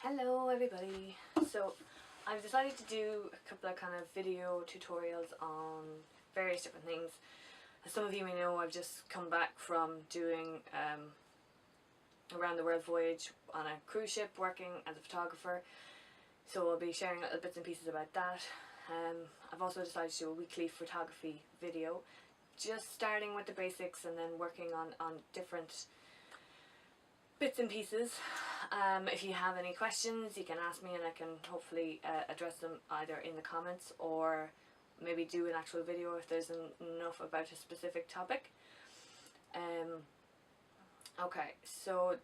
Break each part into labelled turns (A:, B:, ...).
A: Hello everybody. So I've decided to do a couple of kind of video tutorials on various different things. As some of you may know, I've just come back from doing a round the world voyage on a cruise ship working as a photographer. So I'll be sharing little bits and pieces about that. I've also decided to do a weekly photography video, just starting with the basics and then working on different bits and pieces. If you have any questions, you can ask me and I can hopefully address them either in the comments or maybe do an actual video if there's enough about a specific topic. Okay, so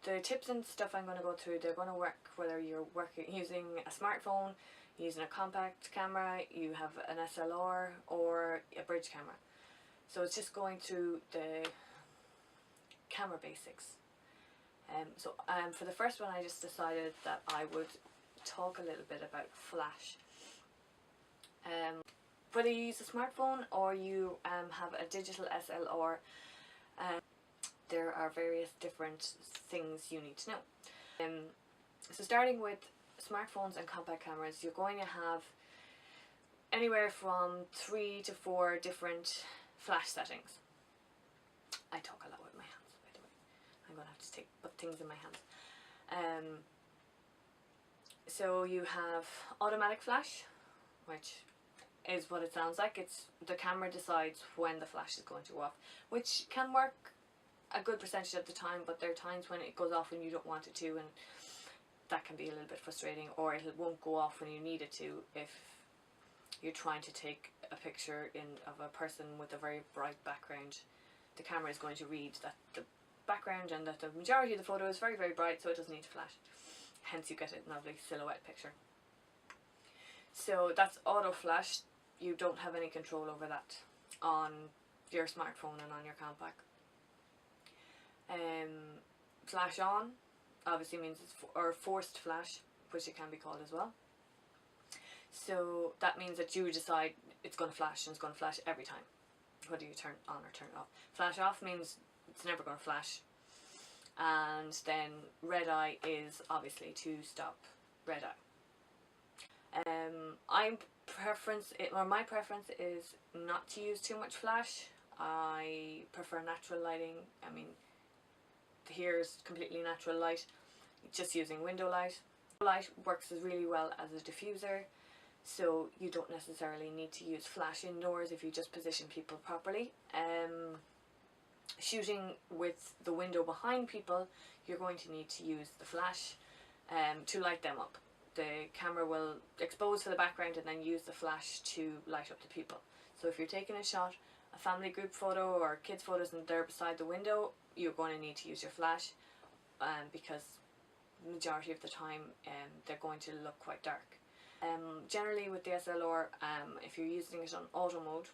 A: the tips and stuff I'm going to go through, they're going to work whether you're using a smartphone, using a compact camera, you have an SLR or a bridge camera. So it's just going through the camera basics. For the first one, I just decided that I would talk a little bit about flash. Whether you use a smartphone or you have a digital SLR, there are various different things you need to know. So starting with smartphones and compact cameras, you're going to have anywhere from 3 to 4 different flash settings. I talk a lot with my hands, by the way. I'm going to have to put things in my hands. So you have automatic flash, which is what it sounds like. It's the camera decides when the flash is going to go off, which can work a good percentage of the time, but there are times when it goes off when you don't want it to, and that can be a little bit frustrating, or it won't go off when you need it to if you're trying to take a picture of a person with a very bright background. The camera is going to read that the background and that the majority of the photo is very, very bright, so it doesn't need to flash. Hence you get a lovely silhouette picture. So that's auto flash. You don't have any control over that on your smartphone and on your compact. Flash on obviously means it's or forced flash, which it can be called as well. So that means that you decide it's going to flash, and it's going to flash every time, whether you turn on or turn it off. Flash off means it's never going to flash. And then red eye is obviously to stop red eye. My preference is not to use too much flash. I prefer natural lighting. I mean, here's completely natural light, just using window light. Light works really well as a diffuser, so you don't necessarily need to use flash indoors if you just position people properly. Shooting with the window behind people, you're going to need to use the flash to light them up. The camera will expose to the background and then use the flash to light up the people. So if you're taking a shot, a family group photo or kids photos, and they're beside the window, you're going to need to use your flash because the majority of the time they're going to look quite dark. Generally with the SLR, if you're using it on auto mode,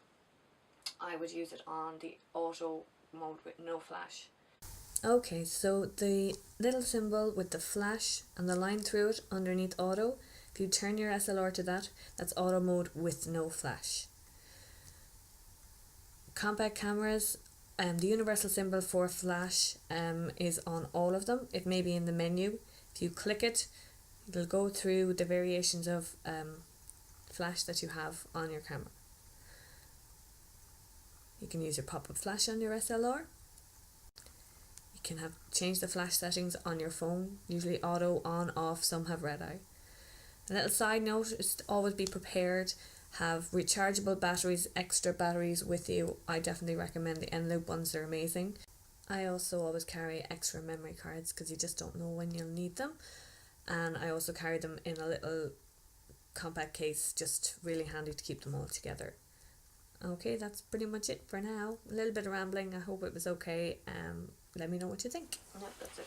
A: I would use it on the auto mode with no flash. Okay, so the little symbol with the flash and the line through it underneath auto, if you turn your SLR to that, that's auto mode with no flash. Compact cameras, the universal symbol for flash is on all of them. It may be in the menu. If you click it, it'll go through the variations of flash that you have on your camera. You can use your pop-up flash on your SLR. You can change the flash settings on your phone, usually auto, on, off, some have red eye. A little side note is to always be prepared. Have rechargeable batteries, extra batteries with you. I definitely recommend the N-Loop ones, they're amazing. I also always carry extra memory cards because you just don't know when you'll need them. And I also carry them in a little compact case, just really handy to keep them all together. Okay, that's pretty much it for now. A little bit of rambling, I hope it was okay. Let me know what you think. Yep, that's it.